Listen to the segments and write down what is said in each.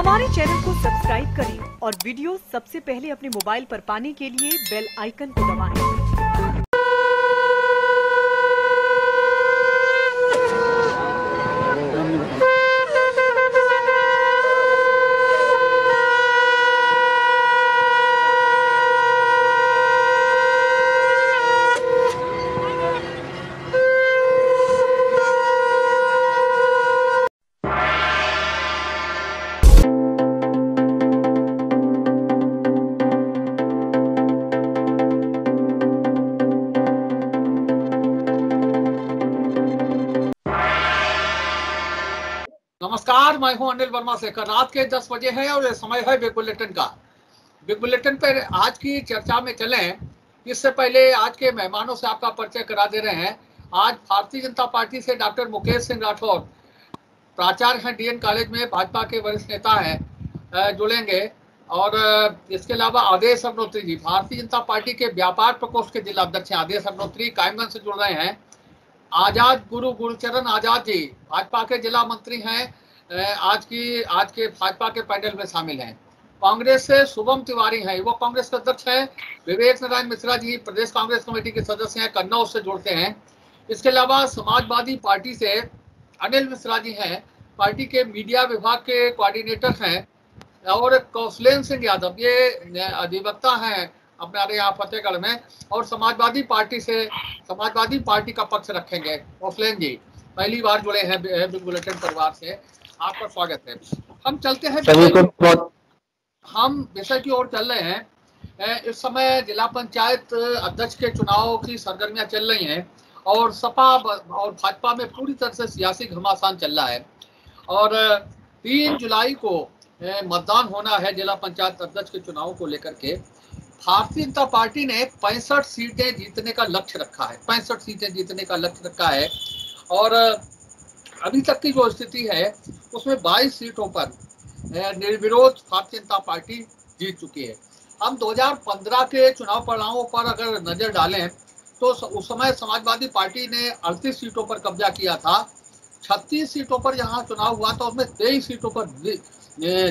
हमारे चैनल को सब्सक्राइब करें और वीडियो सबसे पहले अपने मोबाइल पर पाने के लिए बेल आइकन को दबाएं। नमस्कार, मैं हूं अनिल वर्मा शेखर। रात के 10 बजे है और समय है बिग बुलेटिन का। बिग बुलेटिन पर आज की चर्चा में चलें, इससे पहले आज के मेहमानों से आपका परिचय करा दे रहे हैं। आज भारतीय जनता पार्टी से डॉक्टर मुकेश सिंह राठौर, प्राचार्य हैं डीएन कॉलेज में, भाजपा के वरिष्ठ नेता हैं, जुड़ेंगे। और इसके अलावा आदेश अग्नोत्री जी, भारतीय जनता पार्टी के व्यापार प्रकोष्ठ के जिला अध्यक्ष हैं। आदेश अग्नोत्री कायमगंज से जुड़ रहे हैं। आजाद गुरुचरण आजाद जी, भाजपा के जिला मंत्री हैं, आज के भाजपा के पैनल में शामिल हैं। कांग्रेस से शुभम तिवारी हैं, युवक कांग्रेस के अध्यक्ष हैं। विवेक नारायण मिश्रा जी प्रदेश कांग्रेस कमेटी के सदस्य हैं, कन्नौज से जुड़ते हैं। इसके अलावा समाजवादी पार्टी से अनिल मिश्रा जी हैं, पार्टी के मीडिया विभाग के कोऑर्डिनेटर हैं। और कौशलेन सिंह यादव, ये अधिवक्ता हैं अपने यहाँ फतेहगढ़ में, और समाजवादी पार्टी का पक्ष रखेंगे। कौशलेन जी पहली बार जुड़े हैं बिग बुलेटिन परिवार से, आपका स्वागत है। हम चलते हैं, हम विषय की ओर चल रहे हैं। इस समय जिला पंचायत अध्यक्ष के चुनाव की सरगर्मियां चल रही हैं और सपा और भाजपा में पूरी तरह से सियासी घमासान चल रहा है। और 3 जुलाई को मतदान होना है जिला पंचायत अध्यक्ष के चुनाव को लेकर के। भारतीय जनता पार्टी ने 65 सीटें जीतने का लक्ष्य रखा है, 65 सीटें जीतने का लक्ष्य रखा है। और अभी तक की जो स्थिति है उसमें 22 सीटों पर निर्विरोध भारतीय जनता पार्टी जीत चुकी है। हम 2015 के चुनाव परिणामों पर अगर नजर डालें तो उस समय समाजवादी पार्टी ने 38 सीटों पर कब्जा किया था। 36 सीटों पर यहाँ चुनाव हुआ था, उसमें 23 सीटों पर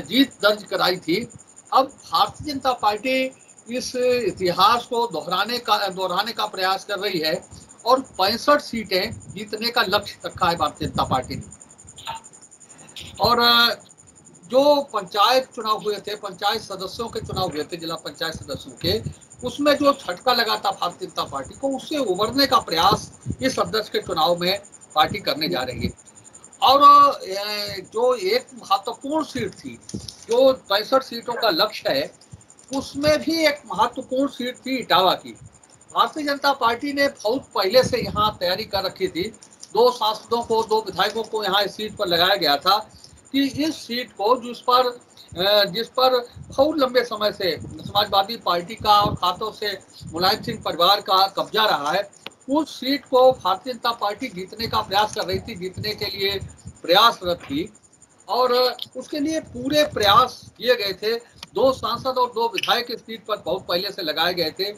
जीत दर्ज कराई थी। अब भारतीय जनता पार्टी इस इतिहास को दोहराने का प्रयास कर रही है और 65 सीटें जीतने का लक्ष्य रखा है भारतीय जनता पार्टी ने। और जो पंचायत चुनाव हुए थे, पंचायत सदस्यों के चुनाव हुए थे, जिला पंचायत सदस्यों के, उसमें जो झटका लगा था भारतीय जनता पार्टी को, उससे उबरने का प्रयास इस अध्यक्ष के चुनाव में पार्टी करने जा रही है। और जो एक महत्वपूर्ण सीट थी, जो 65 सीटों का लक्ष्य है, उसमें भी एक महत्वपूर्ण सीट थी इटावा की। भारतीय जनता पार्टी ने बहुत पहले से यहाँ तैयारी कर रखी थी। 2 सांसदों को, 2 विधायकों को यहाँ इस सीट पर लगाया गया था कि इस सीट को जिस पर बहुत लंबे समय से समाजवादी पार्टी का और खासतौर से मुलायम सिंह परिवार का कब्जा रहा है, उस सीट को भारतीय जनता पार्टी जीतने का प्रयास कर रही थी, जीतने के लिए प्रयासरत थी। और उसके लिए पूरे प्रयास किए गए थे। 2 सांसद और 2 विधायक इस सीट पर बहुत पहले से लगाए गए थे।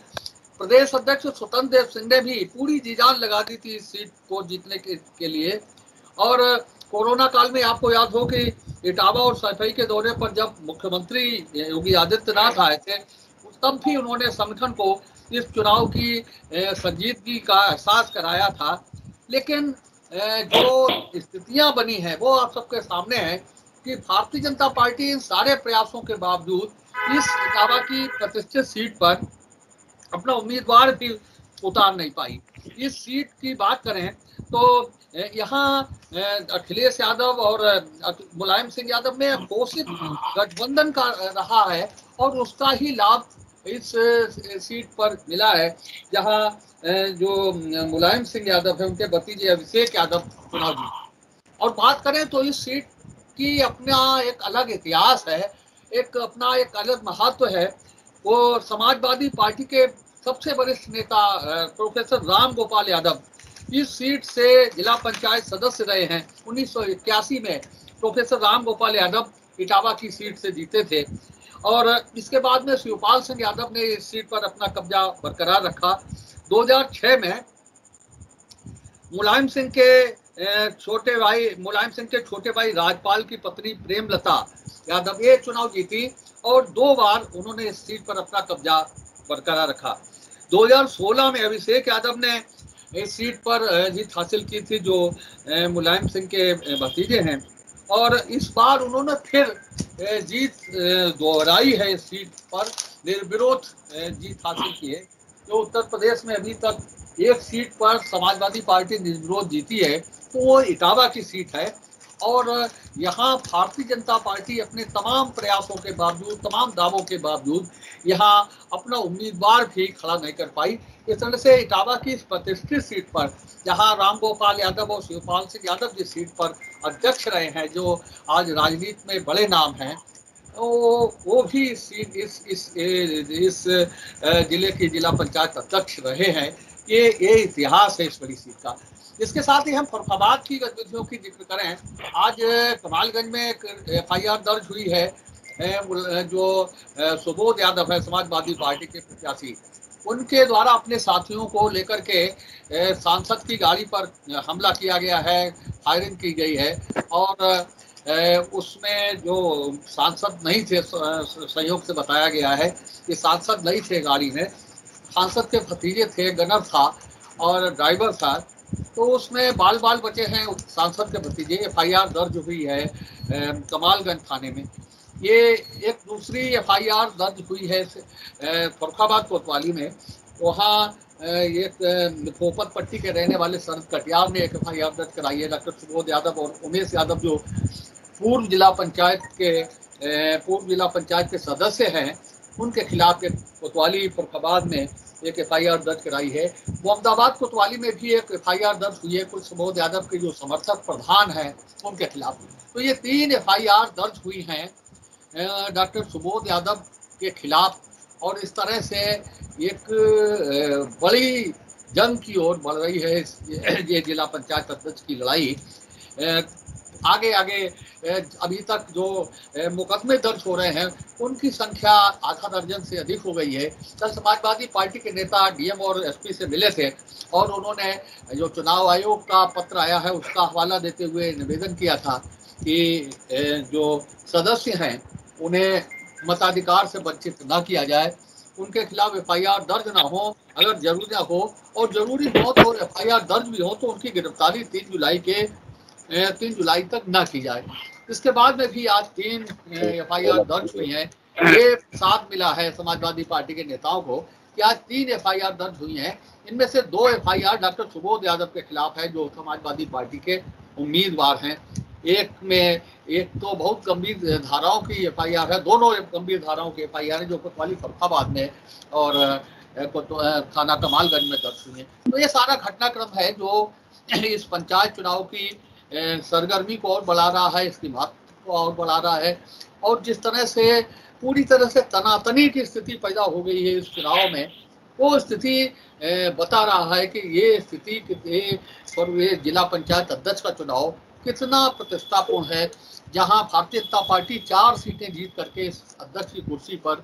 प्रदेश अध्यक्ष स्वतंत्र देव सिंह ने भी पूरी जी जान लगा दी थी इस सीट को जीतने के लिए। और कोरोना काल में आपको याद हो कि इटावा और सफाई के दौरे पर जब मुख्यमंत्री योगी आदित्यनाथ आए थे, तब भी उन्होंने संगठन को इस चुनाव की संजीदगी का एहसास कराया था। लेकिन जो स्थितियां बनी है वो आप सबके सामने है कि भारतीय जनता पार्टी इन सारे प्रयासों के बावजूद इस इटावा की प्रतिष्ठित सीट पर अपना उम्मीदवार भी उतार नहीं पाई। इस सीट की बात करें तो यहाँ अखिलेश यादव और मुलायम सिंह यादव में घोषित गठबंधन का रहा है और उसका ही लाभ इस सीट पर मिला है, जहाँ जो मुलायम सिंह यादव है उनके भतीजे अभिषेक यादव चुनाव जीते। और बात करें तो इस सीट की अपना एक अलग इतिहास है, अपना एक अलग महत्व है। वो समाजवादी पार्टी के सबसे वरिष्ठ नेता प्रोफेसर राम गोपाल यादव इस सीट से जिला पंचायत सदस्य रहे हैं। 1981 में प्रोफेसर राम गोपाल यादव इटावा की सीट से जीते थे। और इसके बाद में शिवपाल सिंह यादव ने इस सीट पर अपना कब्जा बरकरार रखा। 2006 में मुलायम सिंह के छोटे भाई राजपाल की पत्नी प्रेमलता यादव ये चुनाव जीती और 2 बार उन्होंने इस सीट पर अपना कब्जा बरकरार रखा। 2016 में अभिषेक यादव ने इस सीट पर जीत हासिल की थी, जो मुलायम सिंह के भतीजे हैं, और इस बार उन्होंने फिर जीत दोहराई है। इस सीट पर निर्विरोध जीत हासिल की है। जो उत्तर प्रदेश में अभी तक एक सीट पर समाजवादी पार्टी निर्विरोध जीती है तो वो इटावा की सीट है। और यहाँ भारतीय जनता पार्टी अपने तमाम प्रयासों के बावजूद, तमाम दावों के बावजूद यहाँ अपना उम्मीदवार भी खड़ा नहीं कर पाई। इस तरह से इटावा की इस प्रतिष्ठित सीट पर जहाँ रामगोपाल यादव और शिवपाल सिंह यादव जिस सीट पर अध्यक्ष रहे हैं, जो आज राजनीति में बड़े नाम हैं, वो भी इस जिले की जिला पंचायत अध्यक्ष रहे हैं। ये इतिहास है इस बड़ी सीट का। इसके साथ ही हम फरुखाबाद की गतिविधियों की जिक्र करें। आज कमालगंज में एक FIR दर्ज हुई है, जो सुबोध यादव है समाजवादी पार्टी के प्रत्याशी, उनके द्वारा अपने साथियों को लेकर के सांसद की गाड़ी पर हमला किया गया है, फायरिंग की गई है। और उसमें जो सांसद नहीं थे, सहयोग से बताया गया है कि सांसद नहीं थे गाड़ी में, सांसद के भतीजे थे, गनर था और ड्राइवर था। तो उसमें बाल बचे हैं सांसद के भतीजे। FIR दर्ज हुई है कमालगंज थाने में। ये एक दूसरी FIR दर्ज हुई है फरुखाबाद कोतवाली में। वहाँ एक पोपत पट्टी के रहने वाले शरद कटियार ने एक FIR दर्ज कराई है। डॉक्टर सुबोध यादव और उमेश यादव, जो पूर्व जिला पंचायत के सदस्य हैं, उनके खिलाफ एक कोतवाली फरुखाबाद में एक FIR दर्ज कराई है। मोहम्मदाबाद कोतवाली में भी एक FIR दर्ज हुई है कुछ सुबोध यादव के जो समर्थक प्रधान हैं उनके खिलाफ। तो ये 3 FIR दर्ज हुई हैं डॉक्टर सुबोध यादव के खिलाफ। और इस तरह से एक बड़ी जंग की ओर बढ़ रही है ये जिला पंचायत अध्यक्ष की लड़ाई। आगे अभी तक जो मुकदमे दर्ज हो रहे हैं उनकी संख्या आधा दर्जन से अधिक हो गई है। कल समाजवादी पार्टी के नेता DM और SP से मिले थे और उन्होंने जो चुनाव आयोग का पत्र आया है उसका हवाला देते हुए निवेदन किया था कि जो सदस्य हैं उन्हें मताधिकार से वंचित न किया जाए, उनके खिलाफ FIR दर्ज ना हो, अगर जरूरी ना हो और जरूरी हो तो FIR दर्ज भी हो तो उनकी गिरफ्तारी 3 जुलाई तक न की जाए। इसके बाद में भी आज 3 FIR दर्ज हुई हैं। ये साथ मिला है समाजवादी पार्टी के नेताओं को कि आज 3 FIR दर्ज हुई हैं। इनमें से 2 FIR डॉक्टर सुबोध यादव के खिलाफ है, जो समाजवादी पार्टी के उम्मीदवार हैं। एक तो बहुत गंभीर धाराओं की FIR है, दोनों गंभीर धाराओं की FIR है, जो कोतवाली फरुखाबाद में और थाना कमालगंज में दर्ज हुई है। तो ये सारा घटनाक्रम है जो इस पंचायत चुनाव की सरगर्मी को और बढ़ा रहा है, इसकी महत्व को और बढ़ा रहा है। और जिस तरह से पूरी तरह से तनातनी की स्थिति पैदा हो गई है इस चुनाव में, वो स्थिति बता रहा है कि ये स्थिति ये जिला पंचायत अध्यक्ष का चुनाव कितना प्रतिष्ठापूर्ण है, जहां भारतीय जनता पार्टी 4 सीटें जीत करके इस अध्यक्ष की कुर्सी पर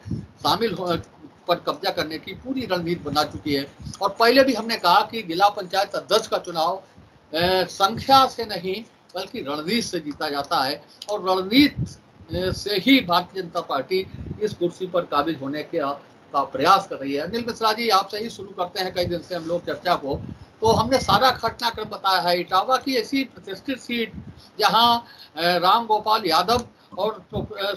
पर कब्जा करने की पूरी रणनीति बना चुकी है। और पहले भी हमने कहा कि जिला पंचायत अध्यक्ष का चुनाव संख्या से नहीं बल्कि रणनीति से जीता जाता है, और रणनीति से ही भारतीय जनता पार्टी इस कुर्सी पर काबिज होने का प्रयास कर रही है। अनिल मिश्रा जी, आपसे ही शुरू करते हैं, कई दिन से हम लोग चर्चा को, तो हमने सारा घटनाक्रम बताया है। इटावा की ऐसी प्रतिष्ठित सीट जहां रामगोपाल यादव और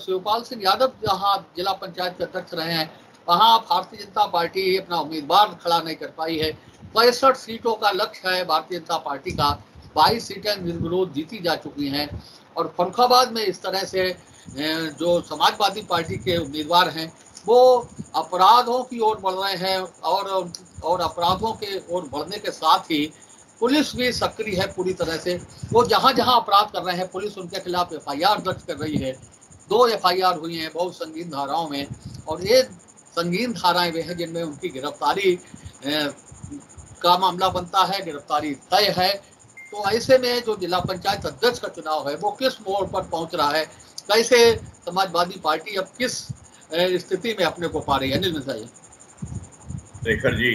शिवपाल सिंह यादव जहां जिला पंचायत के अध्यक्ष रहे हैं, वहां भारतीय जनता पार्टी अपना उम्मीदवार खड़ा नहीं कर पाई है। 65 सीटों का लक्ष्य है भारतीय जनता पार्टी का, 22 सीटें निर्विरोध जीती जा चुकी हैं। और फरुखाबाद में इस तरह से जो समाजवादी पार्टी के उम्मीदवार हैं वो अपराधों की ओर बढ़ रहे हैं, और अपराधों के ओर बढ़ने के साथ ही पुलिस भी सक्रिय है पूरी तरह से। वो जहां जहां अपराध कर रहे हैं पुलिस उनके खिलाफ FIR दर्ज कर रही है। 2 FIR हुई हैं बहुत संगीन धाराओं में, और ये संगीन धाराएं वे हैं जिनमें उनकी गिरफ्तारी का मामला बनता है, गिरफ्तारी तय है। तो ऐसे में जो जिला पंचायत अध्यक्ष का चुनाव है वो किस मोड़ पर पहुंच रहा है, कैसे समाजवादी पार्टी अब किस स्थिति में अपने को पा रही है, अनिल मिश्रा जी? शेखर जी,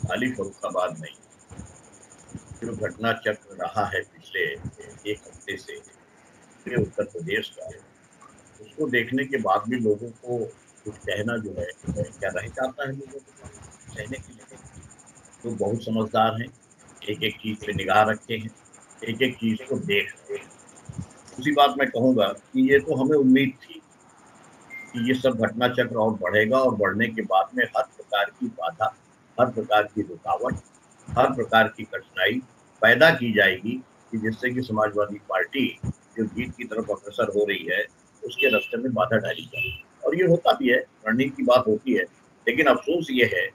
खाली फरुखाबाद नहीं, जो घटना चक्र रहा है पिछले 1 हफ्ते से पूरे उत्तर प्रदेश का, उसको देखने के बाद भी लोगों को कुछ कहना जो है क्या रह जाता है लोगों को कहने के लिए। तो बहुत समझदार हैं, एक एक चीज पे निगाह रखते हैं, एक एक चीज को देख रहे हैं। दूसरी बात मैं कहूंगा कि ये तो हमें उम्मीद थी कि ये सब घटना चक्र और बढ़ेगा, और बढ़ने के बाद में हर प्रकार की बाधा, हर प्रकार की रुकावट, हर प्रकार की कठिनाई पैदा की जाएगी कि जिससे कि समाजवादी पार्टी जो जीत की तरफ अग्रसर हो रही है उसके रास्ते में बाधा डाली जाए। और ये होता भी है, रणनीति की बात होती है। लेकिन अफसोस ये है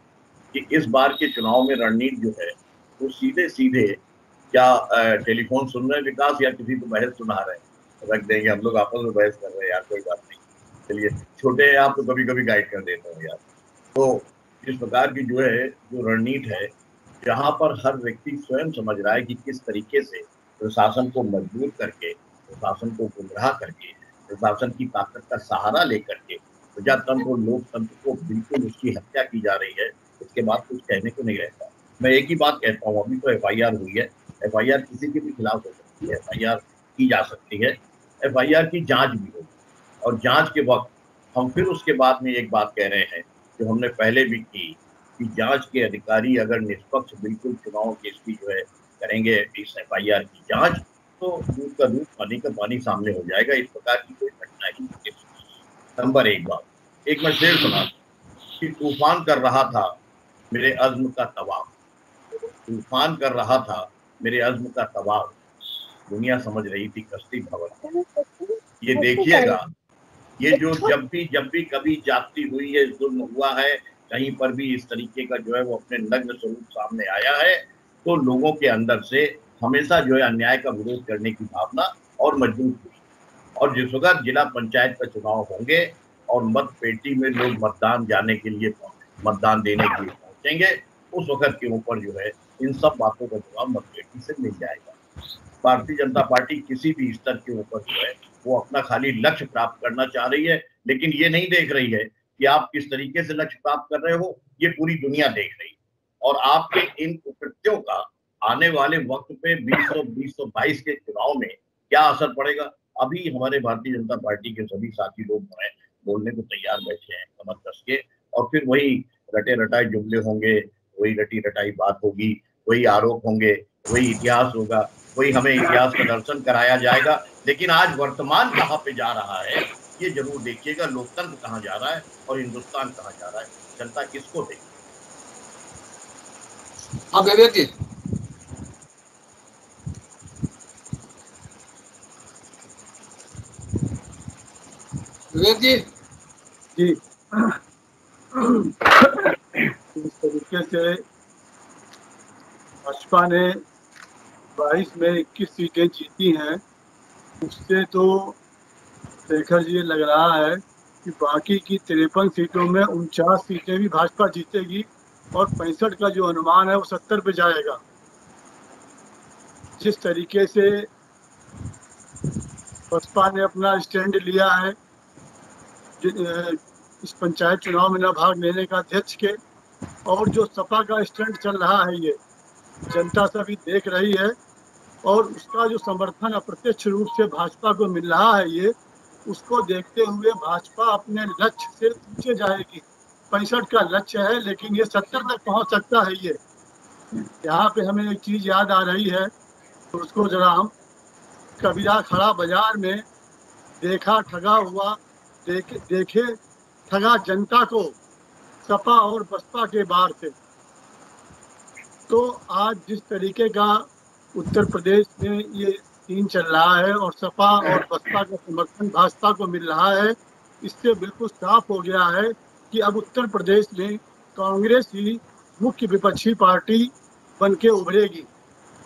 कि इस बार के चुनाव में रणनीति जो है वो सीधे सीधे क्या टेलीफोन सुन रहे हैं विकास, या किसी को बहस सुना रहे हैं, रख देंगे हम लोग आपस में बहस कर रहे हैं यार, कोई बात नहीं, चलिए छोटे हैं आप तो कभी कभी गाइड कर देते हो यार। तो इस प्रकार की जो है जो रणनीति है, जहां पर हर व्यक्ति स्वयं समझ रहा है कि किस तरीके से प्रशासन को मजबूर करके, प्रशासन को गुमराह करके, प्रशासन की ताकत का सहारा लेकर के प्रजातंत्र और लोकतंत्र को बिल्कुल उसकी हत्या की जा रही है। इसके बाद कुछ कहने को नहीं रहता। मैं एक ही बात कहता हूँ, अभी तो FIR हुई है, FIR किसी के भी खिलाफ हो सकती है, FIR की जा सकती है, FIR की जांच भी होगी, और जांच के वक्त हम फिर उसके बाद में एक बात कह रहे हैं जो हमने पहले भी की कि जांच के अधिकारी अगर निष्पक्ष बिल्कुल चुनाव केस की जो है करेंगे इस FIR की जांच, तो दूध का दूध पानी का पानी सामने हो जाएगा। इस प्रकार की कोई घटना ही नहीं। नंबर एक बात, एक मैं शेर सुना कि तूफान कर रहा था मेरे अज़्म का तवाफ, तूफान कर रहा था मेरे अज़्म का तवाफ, दुनिया समझ रही थी कश्ती भवन। ये देखिएगा, ये जो जब भी कभी जाती हुई है, जुल्म हुआ है, कहीं पर भी इस तरीके का जो है वो अपने नग्न स्वरूप सामने आया है, तो लोगों के अंदर से हमेशा जो है अन्याय का विरोध करने की भावना और मजबूत हुई। और जिस वक्त जिला पंचायत का चुनाव होंगे और मत पेटी में लोग मतदान जाने के लिए, मतदान देने के लिए पहुंचेंगे, उस वक्त के ऊपर जो है इन सब बातों का जवाब मत पेटी से मिल जाएगा। भारतीय जनता पार्टी किसी भी स्तर के ऊपर जो है वो अपना खाली लक्ष्य प्राप्त करना चाह रही है, लेकिन ये नहीं देख रही है कि आप किस तरीके से लक्ष्य प्राप्त कर रहे हो, ये पूरी दुनिया देख रही है। और आपके इन कृत्यों का आने वाले वक्त पे 2022 के चुनाव में क्या असर पड़ेगा, अभी हमारे भारतीय जनता पार्टी के सभी साथी लोग जो है बोलने को तैयार बैठे हैं कमर कस के, और फिर वही रटे रटाए जुमले होंगे, वही रटी रटाई बात होगी, वही आरोप होंगे, वही इतिहास होगा, वही हमें इतिहास का दर्शन कराया जाएगा। लेकिन आज वर्तमान कहाँ पे जा रहा है ये जरूर देखिएगा, लोकतंत्र कहाँ जा रहा है और हिंदुस्तान कहाँ जा रहा है, जनता किसको देखे। हाँ विवेक जी। विवेक जी जी इस तरीके से भाजपा ने 22 में 21 सीटें जीती हैं, उससे तो शेखर जी लग रहा है कि बाकी की 53 सीटों में 49 सीटें भी भाजपा जीतेगी और 65 का जो अनुमान है वो 70 पे जाएगा। जिस तरीके से बसपा ने अपना स्टैंड लिया है इस पंचायत चुनाव में न भाग लेने का अध्यक्ष के, और जो सपा का स्टैंड चल रहा है ये जनता सभी देख रही है, और उसका जो समर्थन अप्रत्यक्ष रूप से भाजपा को मिल रहा है ये, उसको देखते हुए भाजपा अपने लक्ष्य से नीचे जाएगी। 65 का लक्ष्य है लेकिन ये 70 तक पहुंच सकता है। ये यहाँ पे हमें एक चीज याद आ रही है, तो उसको जरा हम, कबीरा खड़ा बाजार में देखा ठगा हुआ, देखे ठगा जनता को सपा और बसपा के बार से। तो आज जिस तरीके का उत्तर प्रदेश में ये सीन चल रहा है और सपा और बसपा का समर्थन भाजपा को मिल रहा है, इससे बिल्कुल साफ हो गया है कि अब उत्तर प्रदेश में कांग्रेस ही मुख्य विपक्षी पार्टी बन के उभरेगी,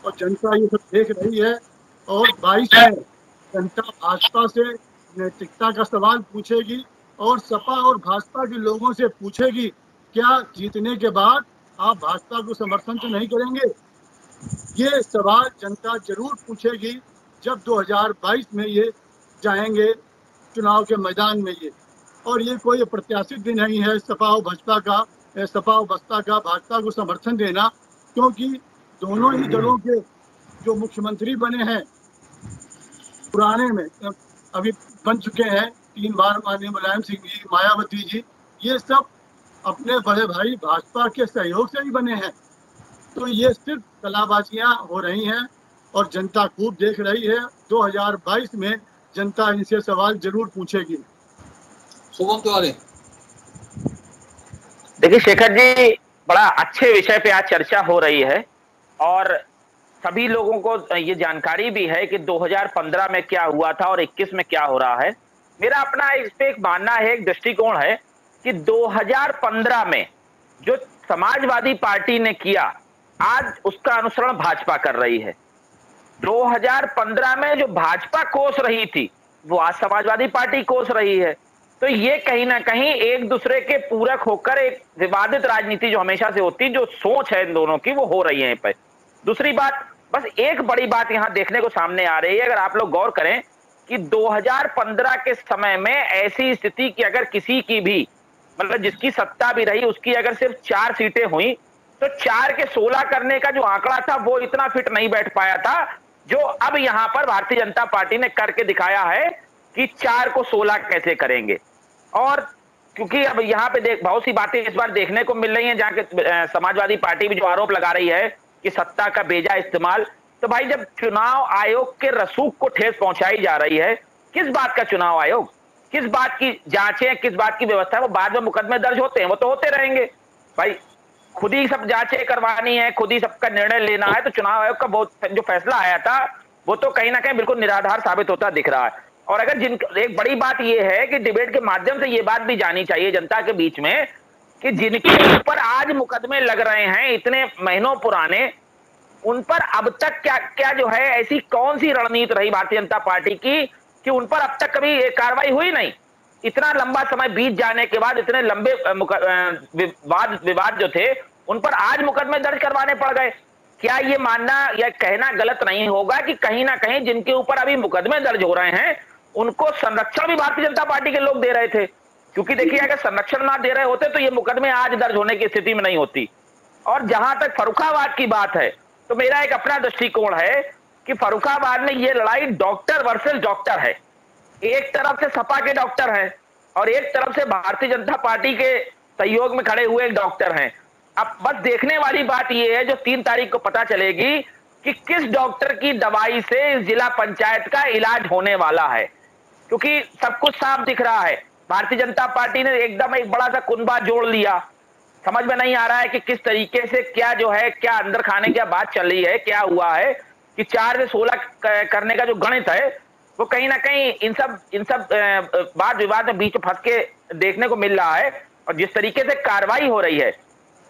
और जनता ये सब देख रही है। और 22 में जनता भाजपा से नैतिकता का सवाल पूछेगी और सपा और भाजपा के लोगों से पूछेगी, क्या जीतने के बाद आप भाजपा को समर्थन तो नहीं करेंगे? ये सवाल जनता जरूर पूछेगी जब 2022 में ये जाएंगे चुनाव के मैदान में ये। और ये कोई प्रत्याशित भी नहीं है सपा और बसपा का भाजपा को समर्थन देना, क्योंकि दोनों ही दलों के जो मुख्यमंत्री बने हैं पुराने में, अभी बन चुके हैं 3 बार माननीय मुलायम सिंह जी, मायावती जी, ये सब अपने बड़े भाई भाजपा के सहयोग से ही बने हैं। तो ये सिर्फ कलाबाजियां हो रही हैं और जनता खूब देख रही है। 2022 में जनता इनसे सवाल जरूर पूछेगी। शुभम तिवारी। देखिए शेखर जी, बड़ा अच्छे विषय पे आज चर्चा हो रही है और सभी लोगों को ये जानकारी भी है कि 2015 में क्या हुआ था और 21 में क्या हो रहा है। मेरा अपना इस पे एक मानना है, एक दृष्टिकोण है कि 2015 में जो समाजवादी पार्टी ने किया, आज उसका अनुसरण भाजपा कर रही है। 2015 में जो भाजपा कोस रही थी, वो आज समाजवादी पार्टी कोस रही है। तो ये कहीं ना कहीं एक दूसरे के पूरक होकर एक विवादित राजनीति जो हमेशा से होती, जो सोच है इन दोनों की, वो हो रही है। पे दूसरी बात, बस एक बड़ी बात यहां देखने को सामने आ रही है। अगर आप लोग गौर करें कि 2015 के समय में ऐसी स्थिति की अगर किसी की भी, मतलब जिसकी सत्ता भी रही, उसकी अगर सिर्फ 4 सीटें हुई तो 4 के 16 करने का जो आंकड़ा था वो इतना फिट नहीं बैठ पाया था, जो अब यहां पर भारतीय जनता पार्टी ने करके दिखाया है कि 4 को 16 कैसे करेंगे। और क्योंकि अब यहाँ पे बहुत सी बातें इस बार देखने को मिल रही हैं, जहां के समाजवादी पार्टी भी जो आरोप लगा रही है कि सत्ता का बेजा इस्तेमाल, तो भाई जब चुनाव आयोग के रसूख को ठेस पहुंचाई जा रही है, किस बात का चुनाव आयोग, किस बात की जांचें, किस बात की व्यवस्था है? वो बाद में मुकदमे दर्ज होते हैं, वो तो होते रहेंगे भाई, खुद ही सब जांचें करवानी है, खुद ही सबका निर्णय लेना है। तो चुनाव आयोग का जो फैसला आया था वो तो कहीं ना कहीं बिल्कुल निराधार साबित होता दिख रहा है। और अगर एक बड़ी बात यह है कि डिबेट के माध्यम से ये बात भी जानी चाहिए जनता के बीच में कि जिनके ऊपर आज मुकदमे लग रहे हैं इतने महीनों पुराने, उन पर अब तक क्या जो है ऐसी कौन सी रणनीति रही भारतीय जनता पार्टी की कि उन पर अब तक कभी कार्रवाई हुई नहीं? इतना लंबा समय बीत जाने के बाद इतने लंबे विवाद जो थे उन पर आज मुकदमे दर्ज करवाने पड़ गए। क्या ये मानना या कहना गलत नहीं होगा कि कहीं ना कहीं जिनके ऊपर अभी मुकदमे दर्ज हो रहे हैं उनको संरक्षण भी भारतीय जनता पार्टी के लोग दे रहे थे? क्योंकि देखिए, अगर संरक्षण ना दे रहे होते तो ये मुकदमे आज दर्ज होने की स्थिति में नहीं होती। और जहां तक फर्रुखाबाद की बात है, तो मेरा एक अपना दृष्टिकोण है कि फर्रुखाबाद में ये लड़ाई डॉक्टर वर्सेस डॉक्टर है। एक तरफ से सपा के डॉक्टर हैं और एक तरफ से भारतीय जनता पार्टी के सहयोग में खड़े हुए एक डॉक्टर हैं। अब बस देखने वाली बात यह है, जो 3 तारीख को पता चलेगी कि किस डॉक्टर की दवाई से इस जिला पंचायत का इलाज होने वाला है। क्योंकि सब कुछ साफ दिख रहा है, भारतीय जनता पार्टी ने एकदम एक बड़ा सा कुनबा जोड़ लिया। समझ में नहीं आ रहा है कि किस तरीके से क्या जो है, क्या अंदर खाने की बात चल रही है, क्या हुआ है कि 4 से 16 करने का जो गणित है वो कहीं ना कहीं इन सब वाद विवाद में बीच फंस के देखने को मिल रहा है। और जिस तरीके से कार्रवाई हो रही है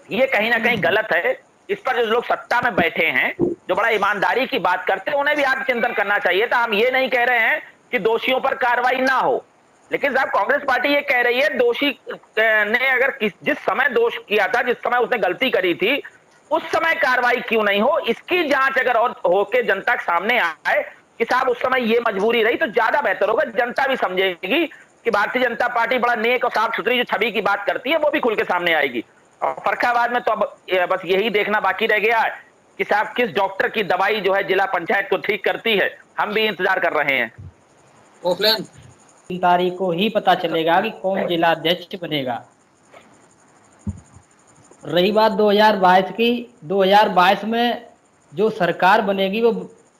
ये कहीं ना कहीं गलत है। इस पर जो लोग सत्ता में बैठे हैं, जो बड़ा ईमानदारी की बात करते हैं, उन्हें भी आत्मचिंतन करना चाहिए था। हम ये नहीं कह रहे हैं कि दोषियों पर कार्रवाई ना हो, लेकिन साहब कांग्रेस पार्टी ये कह रही है दोषी ने अगर जिस समय दोष किया था, जिस समय उसने गलती करी थी, उस समय कार्रवाई क्यों नहीं हो, इसकी जांच अगर और होके जनता के सामने आए कि साहब उस समय ये मजबूरी रही, तो ज्यादा बेहतर होगा। जनता भी समझेगी कि भारतीय जनता पार्टी बड़ा नेक और साफ सुथरी जो छवि की बात करती है वो भी खुल के सामने आएगी। और फर्रुखाबाद में तो अब बस यही देखना बाकी रह गया है कि साहब किस डॉक्टर की दवाई जो है जिला पंचायत को ठीक करती है। हम भी इंतजार कर रहे हैं। 3 तारीख को ही पता चलेगा कि कौन जिला अध्यक्ष बनेगा। रही बात 2022 की, 2022 में जो सरकार बनेगी वो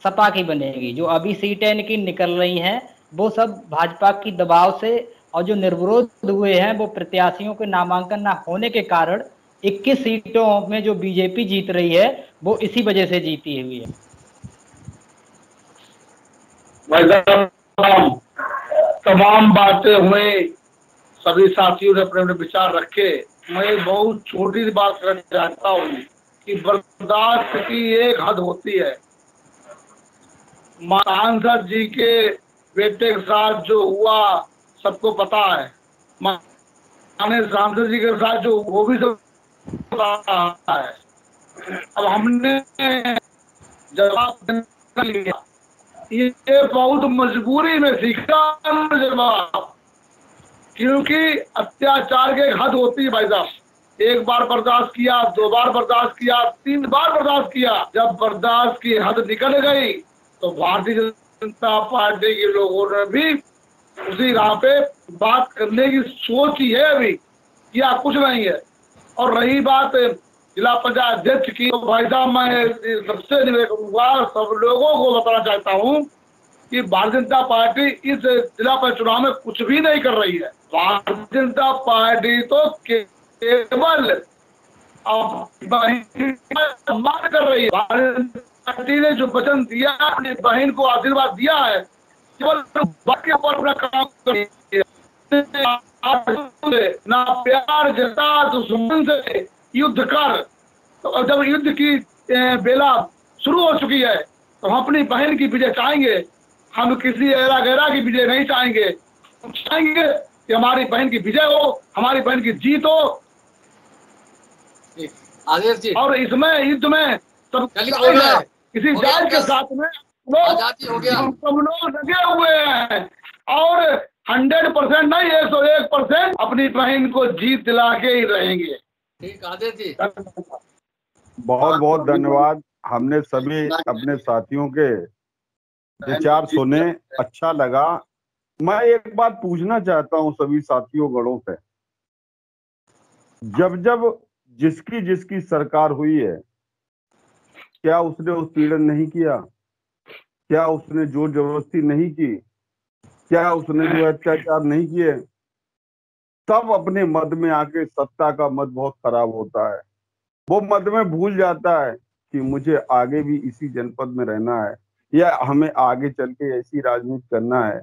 सपा की बनेगी। जो अभी सीटें इनकी निकल रही हैं वो सब भाजपा की दबाव से, और जो निर्विरोध हुए हैं वो प्रत्याशियों के नामांकन ना होने के कारण 21 सीटों में जो बीजेपी जीत रही है वो इसी वजह से जीती हुई है। तमाम बातें हुए, सभी साथियों ने अपने विचार रखे। मैं बहुत छोटी सी बात करना चाहता हूँ कि बर्दाश्त की एक हद होती है। सांसद जी के बेटे के साथ जो हुआ सबको पता है, माननीय सांसद जी के साथ जो वो भी सब पता है। अब हमने जवाब लिया, ये बहुत मजबूरी में सीखा जवाब, क्योंकि अत्याचार की हद होती है भाई साहब। 1 बार बर्दाश्त किया, 2 बार बर्दाश्त किया, 3 बार बर्दाश्त किया। जब बर्दाश्त की हद निकल गई तो भारतीय जनता पार्टी के लोगों ने भी उसी राह पे बात करने की सोच ही है अभी, या कुछ नहीं है। और रही बात जिला पंचायत अध्यक्ष की, तो भाई साहब मैं सबसे निवेदन करूंगा, सब लोगों को बताना चाहता हूँ कि भारतीय जनता पार्टी इस जिला पंचायत चुनाव में कुछ भी नहीं कर रही है। भारतीय जनता पार्टी तो केवल सम्मान कर रही है। भारतीय जनता पार्टी ने जो वचन दिया, अपनी बहन को आशीर्वाद दिया है, केवल बाकी पर अपना काम कर रही है। ना प्यार जता दुश्मन से युद्ध कर। तो जब युद्ध की बेला शुरू हो चुकी है, तो हम अपनी बहन की विजय चाहेंगे। हम किसी ऐरा गैरा की विजय नहीं चाहेंगे। हम चाहेंगे कि हमारी बहन की विजय हो, हमारी बहन की जीत हो। आदेश जी, और इसमें युद्ध में सब किसी जात के साथ में सब लोग लगे हुए हैं और 100% नहीं 101% अपनी बहन को जीत दिला के ही रहेंगे। ठीक, आदेश जी बहुत बहुत धन्यवाद। हमने सभी अपने साथियों के विचार सुने, अच्छा लगा। मैं एक बात पूछना चाहता हूं सभी साथियों गणों से, जब जब जिसकी जिसकी सरकार हुई है, क्या उसने उत्पीड़न नहीं किया? क्या उसने जोर जबरदस्ती नहीं की? क्या उसने जो अत्याचार नहीं किए? तब अपने मद में आके, सत्ता का मद बहुत खराब होता है, वो मद में भूल जाता है कि मुझे आगे भी इसी जनपद में रहना है या हमें आगे चल के ऐसी राजनीति करना है।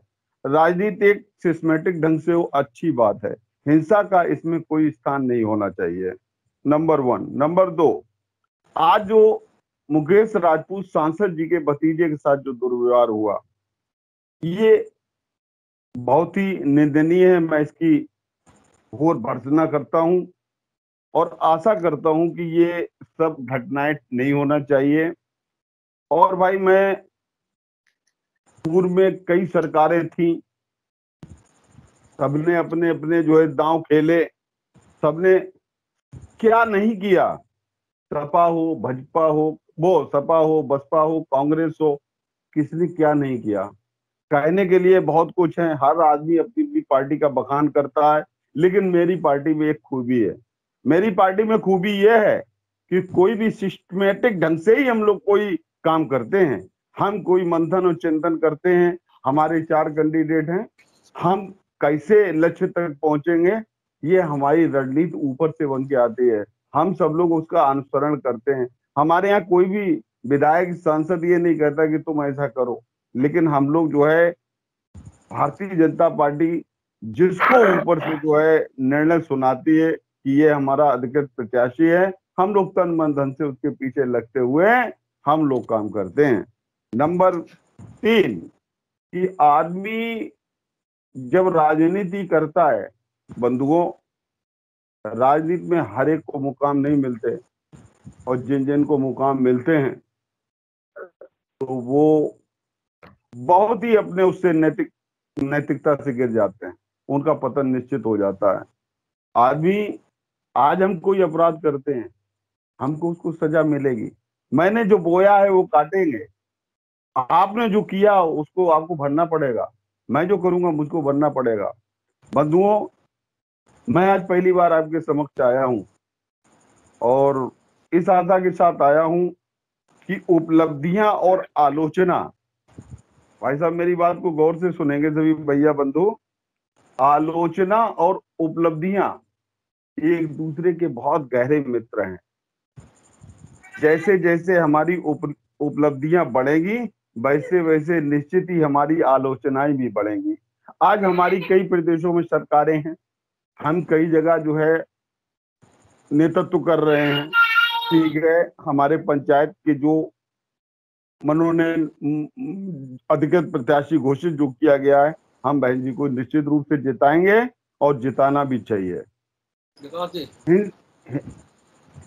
राजनीति एक सिस्टमेटिक ढंग से हो, अच्छी बात है, हिंसा का इसमें कोई स्थान नहीं होना चाहिए, नंबर 1। नंबर 2, आज जो मुकेश राजपूत सांसद जी के भतीजे के साथ जो दुर्व्यवहार हुआ, ये बहुत ही निंदनीय है। मैं इसकी घोर भर्त्सना करता हूं और आशा करता हूं कि ये सब घटनाएं नहीं होना चाहिए। और भाई, मैं पूर्व में कई सरकारें थी, सबने अपने अपने जो है दांव खेले, सबने क्या नहीं किया। सपा हो, भाजपा हो, वो सपा हो, बसपा हो, कांग्रेस हो, किसने क्या नहीं किया। कहने के लिए बहुत कुछ है, हर आदमी अपनी अपनी पार्टी का बखान करता है, लेकिन मेरी पार्टी में एक खूबी है। मेरी पार्टी में खूबी यह है कि कोई भी सिस्टमेटिक ढंग से ही हम लोग कोई काम करते हैं। हम कोई मंथन और चिंतन करते हैं। हमारे 4 कैंडिडेट हैं, हम कैसे लक्ष्य तक पहुंचेंगे, ये हमारी रणनीति ऊपर से बन के आती है। हम सब लोग उसका अनुसरण करते हैं। हमारे यहाँ कोई भी विधायक, सांसद ये नहीं कहता कि तुम ऐसा करो, लेकिन हम लोग जो है भारतीय जनता पार्टी जिसको ऊपर से जो है निर्णय सुनाती है कि ये हमारा अधिकृत प्रत्याशी है, हम लोग तन मन धन से उसके पीछे लगते हुए हम लोग काम करते हैं। नंबर 3, कि आदमी जब राजनीति करता है, बंधुओं, राजनीति में हर एक को मुकाम नहीं मिलते, और जिन जिन को मुकाम मिलते हैं तो वो बहुत ही अपने उससे नैतिकता से गिर जाते हैं, उनका पतन निश्चित हो जाता है। आदमी, आज हम कोई अपराध करते हैं, हमको उसको सजा मिलेगी। मैंने जो बोया है वो काटेंगे, आपने जो किया उसको आपको भरना पड़ेगा, मैं जो करूंगा मुझको भरना पड़ेगा। बंधुओं, मैं आज पहली बार आपके समक्ष आया हूं और इस आशा के साथ आया हूं कि उपलब्धियां और आलोचना, भाई साहब मेरी बात को गौर से सुनेंगे सभी भैया बंधु, आलोचना और उपलब्धियां एक दूसरे के बहुत गहरे मित्र हैं। जैसे जैसे हमारी उपलब्धियां बढ़ेगी, वैसे वैसे निश्चित ही हमारी आलोचनाएं भी बढ़ेंगी। आज हमारी कई प्रदेशों में सरकारें हैं, हम कई जगह जो है नेतृत्व कर रहे हैं, ठीक है। हमारे पंचायत के जो मनोनयन अधिकृत प्रत्याशी घोषित जो किया गया है, हम बहन जी को निश्चित रूप से जिताएंगे और जिताना भी चाहिए।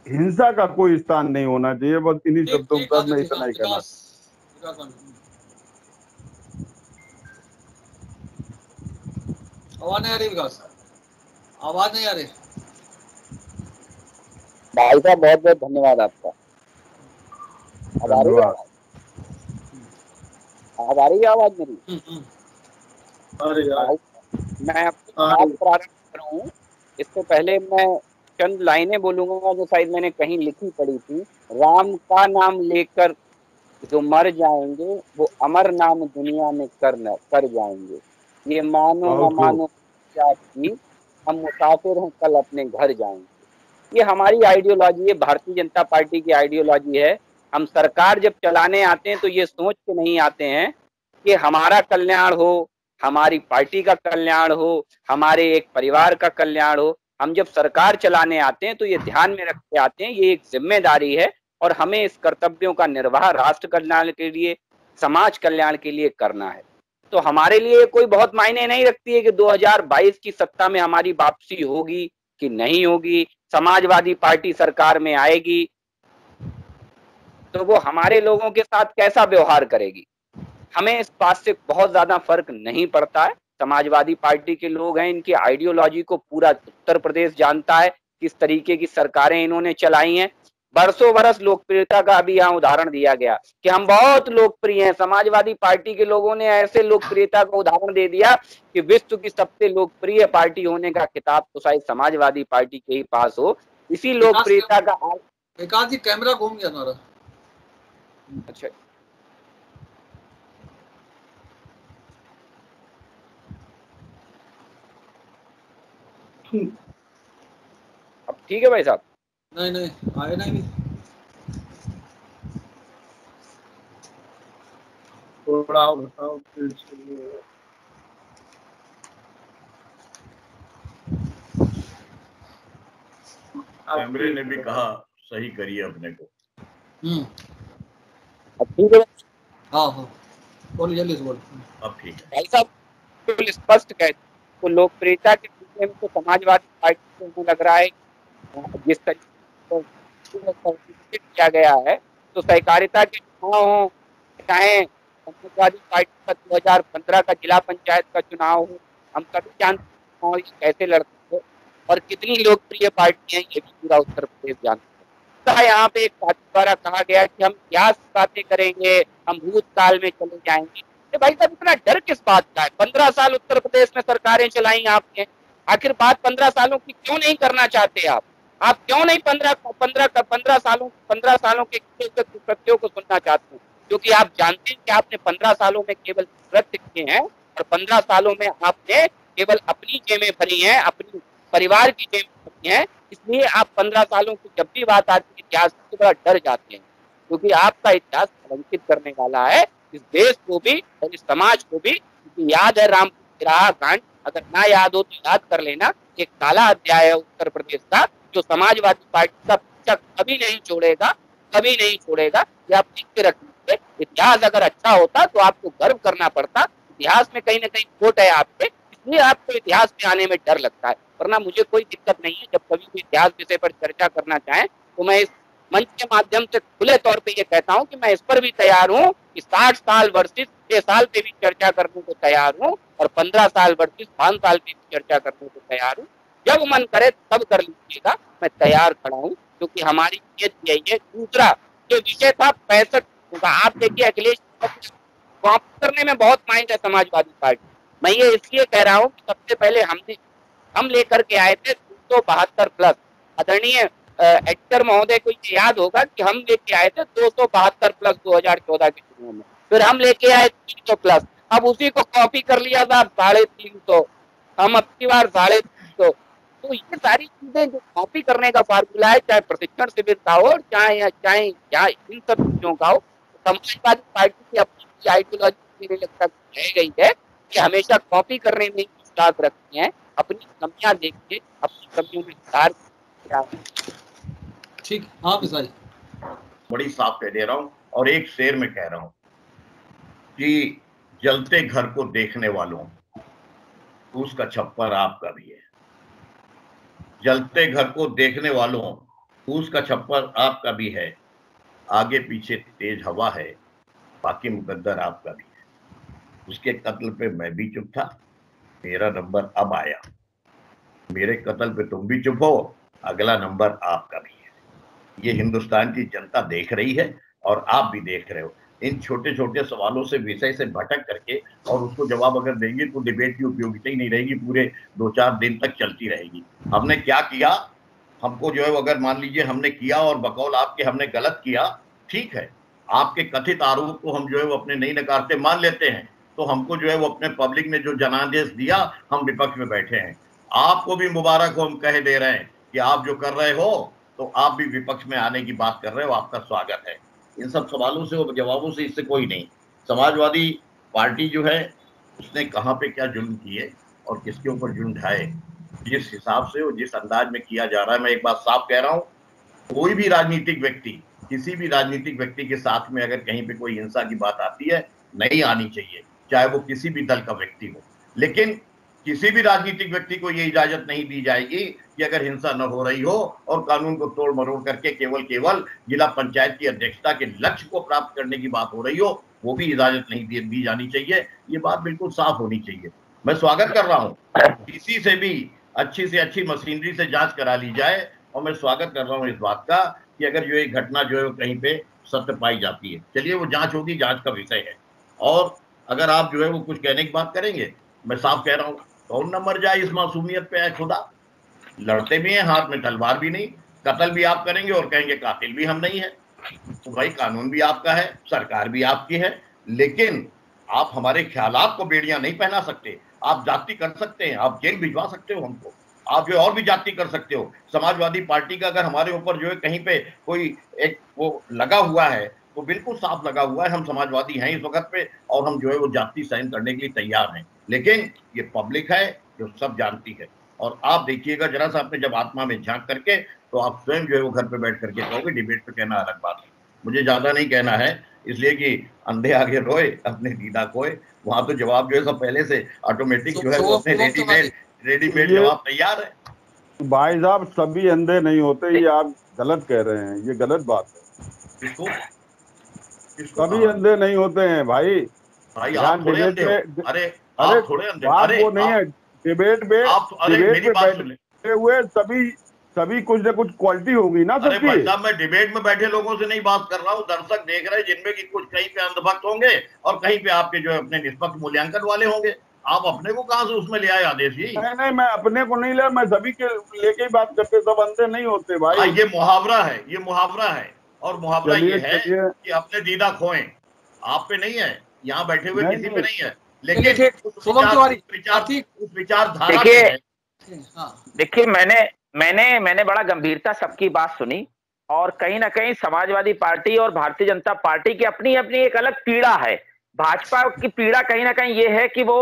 हिंसा का कोई स्थान नहीं होना चाहिए। बस इन्हीं शब्दों पर मैं इतना ही कहना। आवाज नहीं आ रही विकास, आवाज नहीं आ रही। भाई साहब बहुत बहुत धन्यवाद आपका। अब आ रही है आवाज मेरी? अरे यार, मैं अपनी बात प्रारंभ करूं इससे पहले मैं चंद लाइनें बोलूंगा जो शायद मैंने कहीं लिखी पड़ी थी। राम का नाम लेकर जो मर जाएंगे वो अमर नाम दुनिया में कर जाएंगे। ये मानो न बहुत खूब। मानो क्या थी, हम मुसाफिर हैं कल अपने घर जाएंगे। ये हमारी आइडियोलॉजी है, भारतीय जनता पार्टी की आइडियोलॉजी है। हम सरकार जब चलाने आते हैं तो ये सोच के नहीं आते हैं कि हमारा कल्याण हो, हमारी पार्टी का कल्याण हो, हमारे एक परिवार का कल्याण हो। हम जब सरकार चलाने आते हैं तो ये ध्यान में रख के आते हैं, ये एक जिम्मेदारी है और हमें इस कर्तव्यों का निर्वाह राष्ट्र कल्याण के लिए, समाज कल्याण के लिए करना है। तो हमारे लिए कोई बहुत मायने नहीं रखती है कि 2022 की सत्ता में हमारी वापसी होगी कि नहीं होगी, समाजवादी पार्टी सरकार में आएगी तो वो हमारे लोगों के साथ कैसा व्यवहार करेगी। हमें इस बात से बहुत ज्यादा फर्क नहीं पड़ता है। समाजवादी पार्टी के लोग हैं, इनकी आइडियोलॉजी को पूरा उत्तर प्रदेश जानता है, किस तरीके की सरकारें इन्होंने चलाई हैं। बरसों बरस लोकप्रियता का अभी यहाँ उदाहरण दिया गया कि हम बहुत लोकप्रिय हैं। समाजवादी पार्टी के लोगों ने ऐसे लोकप्रियता का उदाहरण दे दिया कि विश्व की सबसे लोकप्रिय पार्टी होने का खिताब तो शायद समाजवादी पार्टी के ही पास हो। इसी लोकप्रियता का विकास जी कैमरा घूम गया हमारा। अच्छा, अब ठीक है भाई साहब। नहीं नहीं आए नहीं। थोड़ा और बताओ फिर से। कैमरे ने भी कहा सही करिए अपने को। अब ठीक है हाँ हाँ बोलिए जल्दी से बोलो। अब ठीक है भाई साहब, बिल्कुल स्पष्ट कहते तो लोकप्रियता के विषय में तो समाजवादी पार्टी को लग रहा है जिस तरीके से किया गया है तो सहकारिता के चुनाव हो, चाहे समाजवादी पार्टी का 2015 का जिला पंचायत का चुनाव हो, हम सभी जानते हैं कैसे लड़ते थे और कितनी लोकप्रिय पार्टी है ये भी पूरा उत्तर प्रदेश जानते हैं। यहाँ पे एक साथी द्वारा कहा गया कि हम इतिहास की बातें करेंगे, हम भूतकाल में चले जाएंगे। तो भाई साहब इतना डर किस बात का है? 15 साल उत्तर प्रदेश में सरकारें चलाई आपने, आखिर बात 15 सालों की क्यों नहीं करना चाहते आप क्यों नहीं 15 सालों के कृत्यों को सुनना चाहते हैं? क्योंकि आप जानते हैं कि आपने 15 सालों में केवल कृत्य किए हैं और 15 सालों में आपने केवल अपनी जेबें भरी हैं, अपनी परिवार की जेबें भरी हैं। इसलिए आप 15 सालों की जब भी बात आती है इतिहास से बड़ा डर जाते हैं, क्योंकि आपका इतिहास कलंकित करने वाला है इस देश को भी और इस समाज को भी। क्योंकि याद है रामपुर कांड, अगर ना याद हो तो याद कर लेना, एक काला अध्याय है उत्तर प्रदेश का जो समाजवादी पार्टी का पीछा कभी नहीं छोड़ेगा, कभी नहीं छोड़ेगा। ये आप लिख के रखिए। इतिहास अगर अच्छा होता तो आपको गर्व करना पड़ता, इतिहास में कहीं ना कहीं खोट है आपके, इसलिए आपको इतिहास में आने में डर लगता है। वरना मुझे कोई दिक्कत नहीं है, जब कभी भी इतिहास विषय पर चर्चा करना चाहें तो मैं इस मंच के माध्यम से खुले तौर पे ये कहता हूं कि मैं इस पर भी तैयार हूं कि 60 साल वर्षित 6 साल पे भी चर्चा करने को तैयार हूं और 15 साल वर्षित 5 साल पे भी चर्चा करने को तैयार हूं। जब मन करे तब कर लीजिएगा, मैं तैयार खड़ा हूं, क्योंकि हमारी नीयत यही है। दूसरा जो विषय था 65 का, आप देखिए अखिलेश कॉपी करने में बहुत माइंड है समाजवादी पार्टी। मैं ये इसलिए कह रहा हूँ कि सबसे पहले हम लेकर के आए थे 272 प्लस। आदरणीय एडिटर महोदय को याद होगा कि हम लेके आए थे 272 प्लस 2014 के चुनाव में, फिर हम लेके आए 300 प्लस, अब उसी को कॉपी कर लिया था 350, हम अब की बार 350। तो ये सारी चीजें जो कॉपी करने का फार्मूला है, चाहे प्रशिक्षण शिविर का हो, चाहे इन सब चीजों का हो, समाजवादी पार्टी की अपनी आइडियोलॉजी मेरे लगता रह गई है कि हमेशा कॉपी करने में विश्वास रखती है, अपनी कमियां देख के अपनी कमियों में सुधार। ठीक, हाँ मिसाई बड़ी साफ कह दे रहा हूं और एक शेर में कह रहा हूं कि जलते घर को देखने वालों उसका छप्पर आपका भी है। जलते घर को देखने वालों उसका छप्पर आपका भी है। आगे पीछे तेज हवा है, बाकी मुकद्दर आपका भी है। उसके कत्ल पे मैं भी चुप था, मेरा नंबर अब आया। मेरे कत्ल पे तुम भी चुप हो, अगला नंबर आपका भी है। ये हिंदुस्तान की जनता देख रही है और आप भी देख रहे हो। इन छोटे छोटे सवालों से, विषय से भटक करके और उसको जवाब अगर देंगे तो डिबेट की उपयोगिता ही नहीं रहेगी, पूरे 2-4 दिन तक चलती रहेगी। हमने क्या किया, हमको जो है अगर मान लीजिए हमने किया और बकौल आपके हमने गलत किया, ठीक है, आपके कथित आरोप को हम जो है वो अपने नहीं नकारते मान लेते हैं, तो हमको जो है वो अपने पब्लिक ने जो जनादेश दिया, हम विपक्ष में बैठे हैं। आपको भी मुबारक हो, हम कह दे रहे हैं कि आप जो कर रहे हो तो आप भी विपक्ष में आने की बात कर रहे हो, आपका स्वागत है। इन सब सवालों से और जवाबों से इससे कोई नहीं। समाजवादी पार्टी जो है उसने कहाँ पे क्या जुल्म किए और किसके ऊपर जुल्म ढाए, जिस हिसाब से और जिस अंदाज में किया जा रहा है, मैं एक बात साफ कह रहा हूँ, कोई भी राजनीतिक व्यक्ति, किसी भी राजनीतिक व्यक्ति के साथ में अगर कहीं पे कोई हिंसा की बात आती है, नहीं आनी चाहिए, चाहे वो किसी भी दल का व्यक्ति हो। लेकिन किसी भी राजनीतिक व्यक्ति को ये इजाजत नहीं दी जाएगी कि अगर हिंसा न हो रही हो और कानून को तोड़ मरोड़ करके केवल जिला पंचायत की अध्यक्षता के लक्ष्य को प्राप्त करने की बात हो रही हो, वो भी इजाजत नहीं दी जानी चाहिए। ये बात बिल्कुल साफ होनी चाहिए। मैं स्वागत कर रहा हूँ, किसी से भी अच्छी से अच्छी मशीनरी से जांच करा ली जाए, और मैं स्वागत कर रहा हूँ इस बात का कि अगर जो एक घटना जो है कहीं पे सत्य पाई जाती है, चलिए वो जांच होगी, जांच का विषय है। और अगर आप जो है वो कुछ कहने की बात करेंगे, मैं साफ कह रहा हूँ, कौन न मर जाए इस मासूमियत पे, है खुदा, लड़ते भी हैं, हाथ में तलवार भी नहीं, कत्ल भी आप करेंगे और कहेंगे कातिल भी हम नहीं है। तो भाई कानून भी आपका है, सरकार भी आपकी है, लेकिन आप हमारे ख्यालात को बेड़ियां नहीं पहना सकते। आप जाति कर सकते हैं, आप जेल भिजवा सकते हो हमको, आप जो और भी जाति कर सकते हो। समाजवादी पार्टी का अगर हमारे ऊपर जो है कहीं पे कोई एक वो लगा हुआ है, वो बिल्कुल साफ लगा हुआ है, हम समाजवादी हैं इस वक्त पे, और हम जो है वो जाति सहन करने के लिए तैयार हैं। लेकिन ये पब्लिक है जो सब जानती है, और आप देखिएगा जरा सा अपने जब आत्मा में झांक करके, तो आप स्वयं जो है वो घर पे बैठ करके कहोगे। डिबेट पे कहना अलग बात है, मुझे ज्यादा नहीं कहना है, इसलिए कि अंधे आगे रोए अपने दीदा खोए। वहां तो जवाब जो है सब पहले से ऑटोमेटिक जो है वो अपने रेडीमेड जवाब तैयार है। भाई साहब सभी अंधे नहीं होते, ये आप गलत कह रहे हैं, ये गलत बात है। सभी अंधे नहीं होते हैं भाई। आप थोड़े अंधे हो, अरे थोड़े अंधे, बात वो नहीं है, डिबेट में बैठे हुए सभी कुछ न कुछ क्वालिटी होगी ना सबकी। अरे भाई साहब, मैं डिबेट में बैठे लोगों से नहीं बात कर रहा हूँ, दर्शक देख रहे हैं जिनमें की कुछ कहीं पे अंधभक्त होंगे और कहीं पे आपके जो है अपने निष्पक्ष मूल्यांकन वाले होंगे। आप अपने को कहां से उसमें ले आए आदेश जी? नहीं, मैं अपने को नहीं लिया, मैं सभी के लेके ही बात करते, सब अंधे नहीं होते भाई। ये मुहावरा है, ये मुहावरा है, और मुहावरा ये है कि अपने दीदा खोएं। आप पे नहीं है, यहाँ बैठे हुए किसी पे नहीं है, लेकिन उस विचारधारा देखिए मैंने बड़ा गंभीरता सबकी बात सुनी, और कहीं ना कहीं समाजवादी पार्टी और भारतीय जनता पार्टी की अपनी अपनी एक अलग पीड़ा है। भाजपा की पीड़ा कहीं ना कहीं ये है कि वो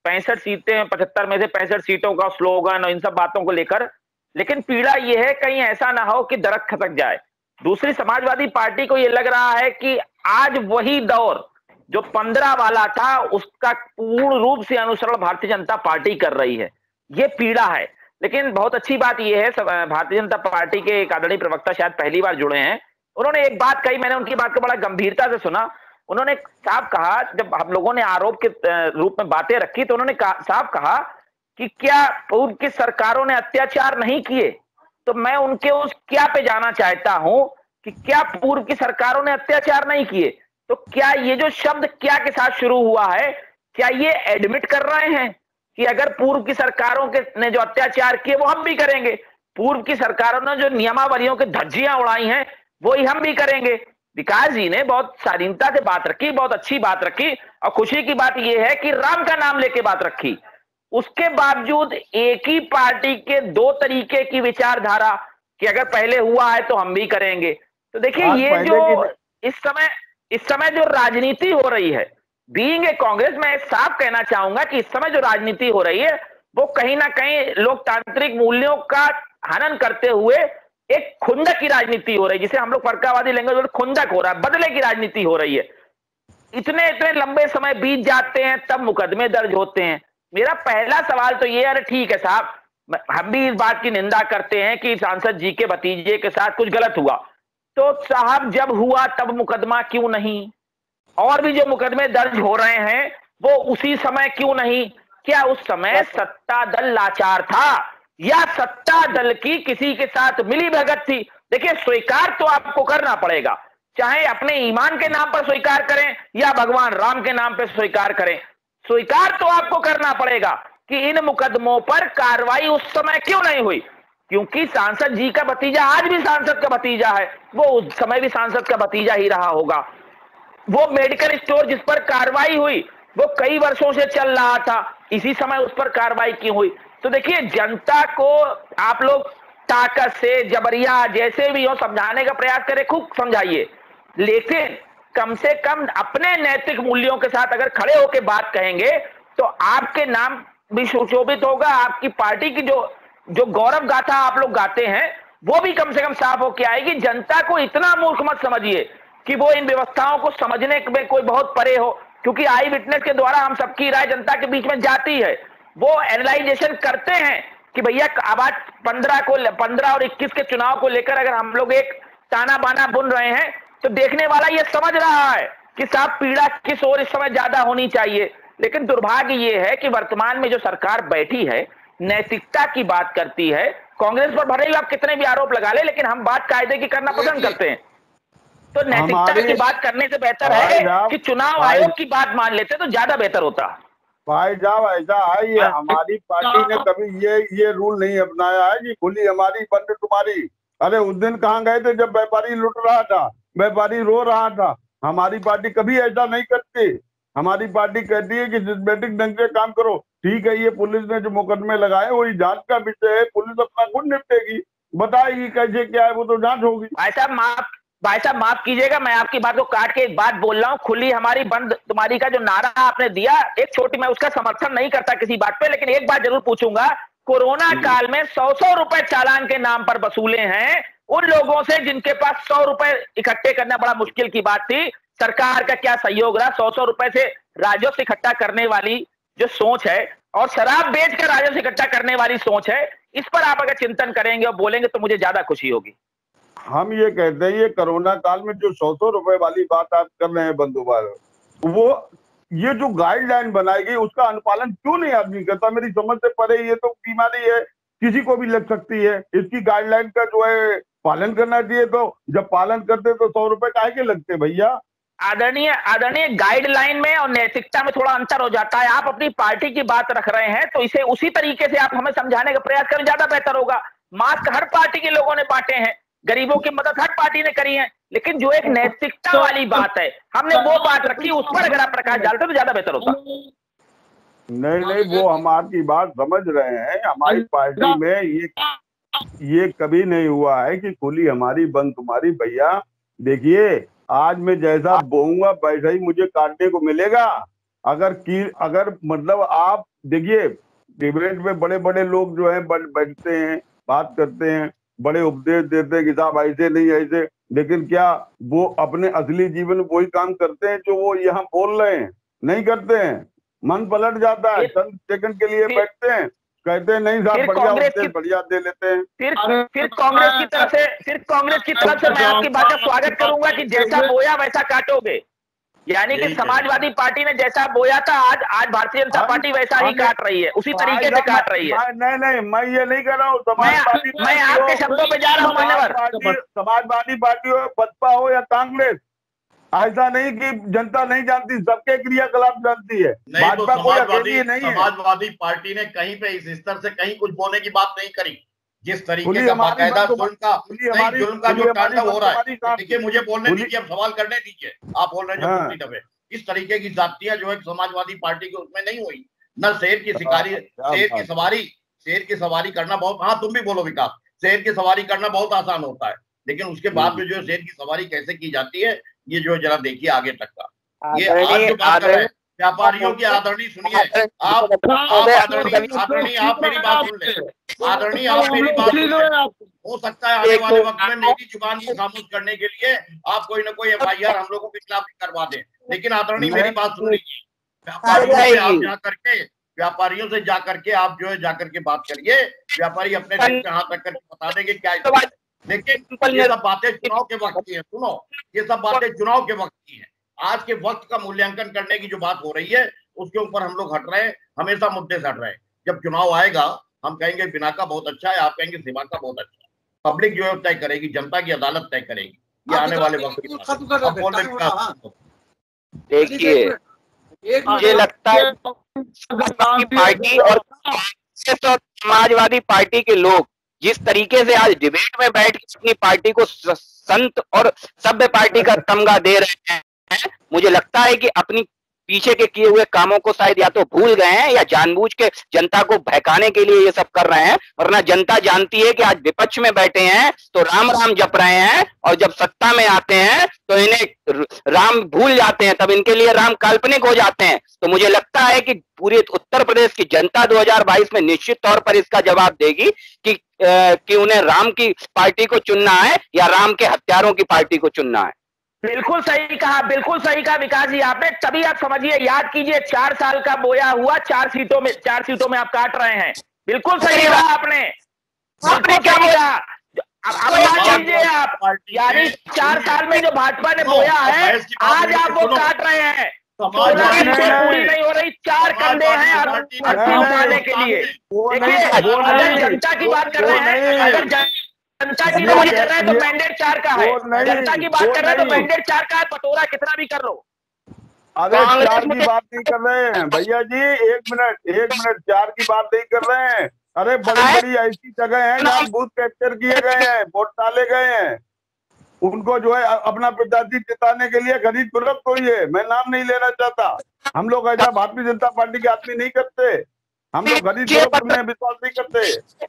65 सीटें, 75 में से 65 सीटों का स्लोगन और इन सब बातों को लेकर, लेकिन पीड़ा ये है कहीं ऐसा ना हो कि दरख्त खसक जाए। दूसरी समाजवादी पार्टी को ये लग रहा है कि आज वही दौर जो 15 वाला था उसका पूर्ण रूप से अनुसरण भारतीय जनता पार्टी कर रही है, ये पीड़ा है। लेकिन बहुत अच्छी बात यह है, भारतीय जनता पार्टी के एक आदरणीय प्रवक्ता शायद पहली बार जुड़े हैं, उन्होंने एक बात कही, मैंने उनकी बात को बड़ा गंभीरता से सुना। उन्होंने साफ कहा, जब हम लोगों ने आरोप के रूप में बातें रखी तो उन्होंने साफ कहा कि क्या पूर्व की सरकारों ने अत्याचार नहीं किए। तो मैं उनके उस क्या पे जाना चाहता हूं कि क्या पूर्व की सरकारों ने अत्याचार नहीं किए, तो क्या ये जो शब्द क्या के साथ शुरू हुआ है, क्या ये एडमिट कर रहे हैं कि अगर पूर्व की सरकारों के ने जो अत्याचार किए वो हम भी करेंगे, पूर्व की सरकारों ने जो नियमावलियों की धज्जियां उड़ाई हैं वो ही हम भी करेंगे। विकास जी ने बहुत शालीनता से बात रखी, बहुत अच्छी बात रखी, और खुशी की बात यह है कि राम का नाम लेके बात रखी। उसके बावजूद एक ही पार्टी के दो तरीके की विचारधारा कि अगर पहले हुआ है तो हम भी करेंगे। तो देखिए ये जो इस समय जो राजनीति हो रही है, बीइंग ए कांग्रेस, मैं साफ कहना चाहूंगा कि इस समय जो राजनीति हो रही है वो कहीं ना कहीं लोकतांत्रिक मूल्यों का हनन करते हुए एक खुंदक की राजनीति हो रही है, जिसे हम लोग फरकावादी लैंग्वेज में खुंदक हो रहा है, बदले की राजनीति हो रही है। इतने लंबे समय बीत जाते हैं तब मुकदमे दर्ज होते हैं। मेरा पहला सवाल तो ये, अरे ठीक है साहब, हम भी इस बात की निंदा करते हैं कि सांसद जी के भतीजे के साथ कुछ गलत हुआ, तो साहब जब हुआ तब मुकदमा क्यों नहीं? और भी जो मुकदमे दर्ज हो रहे हैं वो उसी समय क्यों नहीं? क्या उस समय सत्ता दल लाचार था या सत्ता दल की किसी के साथ मिली भगत थी? देखिए स्वीकार तो आपको करना पड़ेगा, चाहे अपने ईमान के नाम पर स्वीकार करें या भगवान राम के नाम पर स्वीकार करें, स्वीकार तो आपको करना पड़ेगा कि इन मुकदमों पर कार्रवाई उस समय क्यों नहीं हुई। क्योंकि सांसद जी का भतीजा आज भी सांसद का भतीजा है, वो उस समय भी सांसद का भतीजा ही रहा होगा। वो मेडिकल स्टोर जिस पर कार्रवाई हुई वो कई वर्षों से चल रहा था, इसी समय उस पर कार्रवाई क्यों हुई। तो देखिए, जनता को आप लोग ताकत से, जबरिया जैसे भी हो समझाने का प्रयास करें, खूब समझाइए, लेकिन कम से कम अपने नैतिक मूल्यों के साथ अगर खड़े होकर बात कहेंगे तो आपके नाम भी सुशोभित होगा। आपकी पार्टी की जो गौरव गाथा आप लोग गाते हैं वो भी कम से कम साफ होकर आएगी। जनता को इतना मूर्ख मत समझिए कि वो इन व्यवस्थाओं को समझने में कोई बहुत परे हो, क्योंकि आई विटनेस के द्वारा हम सबकी राय जनता के बीच में जाती है। वो एनालाइजेशन करते हैं कि भैया अब आज 15 और 21 के चुनाव को लेकर अगर हम लोग एक ताना बाना बुन रहे हैं तो देखने वाला ये समझ रहा है कि साहब पीड़ा किस ओर इस समय ज्यादा होनी चाहिए। लेकिन दुर्भाग्य ये है कि वर्तमान में जो सरकार बैठी है नैतिकता की बात करती है। कांग्रेस पर भले ही आप कितने भी आरोप लगा ले, लेकिन हम बात कायदे की करना पसंद करते हैं। तो नैतिकता की बात करने से बेहतर है कि चुनाव आयोग की बात मान लेते तो ज्यादा बेहतर होता। भाई साहब ऐसा है, ये हमारी पार्टी ने कभी ये रूल नहीं अपनाया है कि खुली हमारी बंद तुम्हारी। अरे उस दिन कहाँ गए थे जब व्यापारी लुट रहा था, व्यापारी रो रहा था। हमारी पार्टी कभी ऐसा नहीं करती। हमारी पार्टी कहती है कि सिस्टमैटिक ढंग से काम करो। ठीक है, ये पुलिस ने जो मुकदमे लगाए वही जांच का विषय है, पुलिस अपना खुद निपटेगी, बताएगी कैसे क्या है, वो तो जांच होगी। भाई साहब माफ कीजिएगा, मैं आपकी बात को काट के एक बात बोल रहा हूँ। खुली हमारी बंद तुम्हारी का जो नारा आपने दिया, एक छोटी, मैं उसका समर्थन नहीं करता किसी बात पे, लेकिन एक बात जरूर पूछूंगा, कोरोना काल में 100 रुपए चालान के नाम पर वसूले हैं उन लोगों से जिनके पास 100 रुपए इकट्ठे करना बड़ा मुश्किल की बात थी। सरकार का क्या सहयोग रहा? 100 रुपए से राजस्व इकट्ठा करने वाली जो सोच है और शराब बेचकर राजस्व इकट्ठा करने वाली सोच है, इस पर आप अगर चिंतन करेंगे और बोलेंगे तो मुझे ज्यादा खुशी होगी। हम ये कहते हैं, ये कोरोना काल में जो 100 रुपए वाली बात आप कर रहे हैं बंधुभाई, वो ये जो गाइडलाइन बनाई गई उसका अनुपालन क्यों नहीं आदमी करता? मेरी समझ से परे ये तो बीमारी है, किसी को भी लग सकती है। इसकी गाइडलाइन का जो है पालन करना चाहिए। तो जब पालन करते तो 100 रुपए काहे के लगते भैया? आदरणीय गाइडलाइन में और नैतिकता में थोड़ा अंतर हो जाता है। आप अपनी पार्टी की बात रख रहे हैं तो इसे उसी तरीके से आप हमें समझाने का प्रयास करें, ज्यादा बेहतर होगा। मास्क हर पार्टी के लोगों ने बांटे हैं, गरीबों की मदद हर पार्टी ने करी है, लेकिन जो एक नैतिकता वाली बात है हमने वो बात रखी, उस पर अगर आप प्रकाश डालते तो ज्यादा बेहतर होता। नहीं, वो हम आपकी बात समझ रहे हैं। हमारी पार्टी में ये कभी नहीं हुआ है कि खुली हमारी बंद तुम्हारी। भैया देखिए, आज मैं जैसा बोऊंगा वैसा ही मुझे काटने को मिलेगा। अगर मतलब आप देखिए, डिबेट में बड़े बड़े लोग जो है बैठते हैं, बात करते हैं, बड़े उपदेश देते हैं कि साहब ऐसे नहीं ऐसे, लेकिन क्या वो अपने असली जीवन में वही काम करते हैं जो वो यहाँ बोल रहे हैं? नहीं करते हैं। मन पलट जाता है, चंद सेकंड के लिए बैठते हैं, कहते हैं नहीं साहब बढ़िया दे लेते हैं। फिर कांग्रेस की तरफ से मैं आपकी बात का स्वागत करूंगा कि जैसा बोया वैसा काटोगे, यानी कि समाजवादी पार्टी ने जैसा बोया था आज भारतीय जनता पार्टी वैसा ही काट रही है, उसी तरीके से काट रही है। नहीं, मैं ये नहीं कर रहा हूँ। मैं आपके शब्दों पे जा रहा हूँ मान्यवर। समाजवादी पार्टी हो, बसपा हो या कांग्रेस, ऐसा नहीं कि जनता नहीं जानती, सबके क्रियाकलाप जानती है। भाजपा को अकेली नहीं है। समाजवादी पार्टी ने कहीं पे इस स्तर से कहीं कुछ बोलने की बात नहीं करी। जिस तरीके का बाकायदा जुल्म का जो तांडव हो रहा है, देखिए मुझे बोलने दीजिए, अब सवाल करने दीजिए। आप बोल रहे हैं जो दबे, इस तरीके की जातियां जो है समाजवादी पार्टी के उसमें नहीं हुई। न शेर की सवारी करना बहुत, हाँ तुम भी बोलो विकास, शेर की सवारी करना बहुत आसान होता है, लेकिन उसके बाद में जो शेर की सवारी कैसे की जाती है ये जो जरा देखिए आगे तक का। ये आज जो बात कर रहे हैं व्यापारियों की, आदरणीय सुनिए, आप मेरी बात सुन ले। आदरणीय आप मेरी बात सुन ले। हो सकता है आने वाले वक्त में मेरी जुबान को खामोश करने के लिए आप कोई ना कोई FIR हम लोगों के खिलाफ करवा दें, लेकिन आदरणीय मेरी बात सुन लीजिए। व्यापारियों से जा करके आप जो है जाकर के बात करिए, व्यापारी अपने दिल पे हाथ रख करके बता देंगे क्या। लेकिन ये सब बातें चुनाव के वक्त की है। सुनो, ये सब बातें चुनाव के वक्त की है। आज के वक्त का मूल्यांकन करने की जो बात हो रही है उसके ऊपर हम लोग हट रहे हैं, हमेशा मुद्दे से हट रहे हैं। जब चुनाव आएगा हम कहेंगे बिना का बहुत अच्छा है, आप कहेंगे सिवा का बहुत अच्छा है। पब्लिक जो है तय करेगी, जनता की अदालत तय करेगी। ये आने वाले वक्त की खत्म कर रहे थे। देखिए, मुझे लगता है पार्टी और समाजवादी पार्टी के लोग जिस तरीके से आज डिबेट में बैठ के अपनी पार्टी को संत और सभ्य पार्टी का तमगा दे रहे हैं, मुझे लगता है कि अपनी पीछे के किए हुए कामों को शायद या तो भूल गए हैं या जानबूझ के जनता को बहकाने के लिए ये सब कर रहे हैं। वरना जनता जानती है कि आज विपक्ष में बैठे हैं तो राम राम जप रहे हैं, और जब सत्ता में आते हैं तो इन्हें राम भूल जाते हैं, तब इनके लिए राम काल्पनिक हो जाते हैं। तो मुझे लगता है कि पूरे उत्तर प्रदेश की जनता 2022 में निश्चित तौर पर इसका जवाब देगी कि उन्हें राम की पार्टी को चुनना है या राम के हत्यारों की पार्टी को चुनना है। बिल्कुल सही कहा विकास जी आपने। तभी आप समझिए, याद कीजिए 4 साल का बोया हुआ 4 सीटों में आप काट रहे हैं। बिल्कुल सही कहा आपने क्या बोला। अब मान लीजिए आप, यानी 4 साल में जो भाजपा ने बोया है आज आप वो काट रहे हैं। पूरी नहीं हो रही, 4 कंधे हैं अर्थी उठाने के लिए। देखिए, अगर जनता की बात कर रहे हैं, अगर जनता की बात कर रहे हैं तो मैंडेट 4 का है। जनता की बात कर रहे हैं तो मैंडेट 4 का है, पटोरा कितना भी कर लो। अरे 4 की बात नहीं कर रहे हैं भैया जी, 1 मिनट 4 की बात नहीं कर रहे हैं। अरे बड़ी बड़ी ऐसी जगह है जहाँ बूथ कैप्चर किए गए हैं, वोट डाले गए हैं, उनको जो है अपना प्रत्याशी जिताने के लिए खरीद फरोख्त हुई है। मैं नाम नहीं लेना चाहता, हम लोग ऐसा भारतीय जनता पार्टी के आदमी नहीं करते, हम लोग खरीद फरोख्त में विश्वास नहीं करते।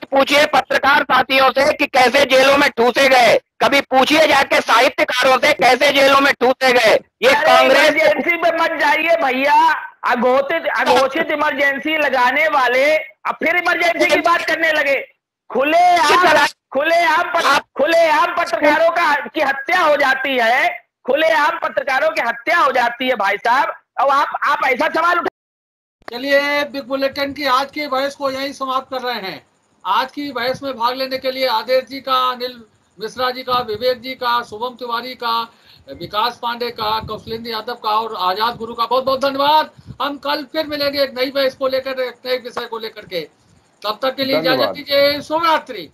पूछिए पत्रकार साथियों से कि कैसे जेलों में ठूसे गए, कभी पूछिए जाके साहित्यकारों से कैसे जेलों में ठूसे गए। ये कांग्रेस इमरजेंसी पे मत जाइए भैया, अघोषित इमरजेंसी लगाने वाले अब फिर इमरजेंसी की बात करने लगे। खुलेआम पत्रकारों की हत्या हो जाती है, खुलेआम पत्रकारों की हत्या हो जाती है भाई साहब, और आप ऐसा सवाल उठा। चलिए, बिग बुलेटिन की आज की बहस को यही समाप्त कर रहे हैं। आज की बहस में भाग लेने के लिए आदेश जी का, अनिल मिश्रा जी का, विवेक जी का, शुभम तिवारी का, विकास पांडे का, कौशलेंद्र यादव का और आजाद गुरु का बहुत बहुत धन्यवाद। हम कल फिर मिलेंगे एक नई बहस को लेकर, एक नए विषय को लेकर के। तब तक के लिए इजाजत दीजिए। शुभ रात्रि।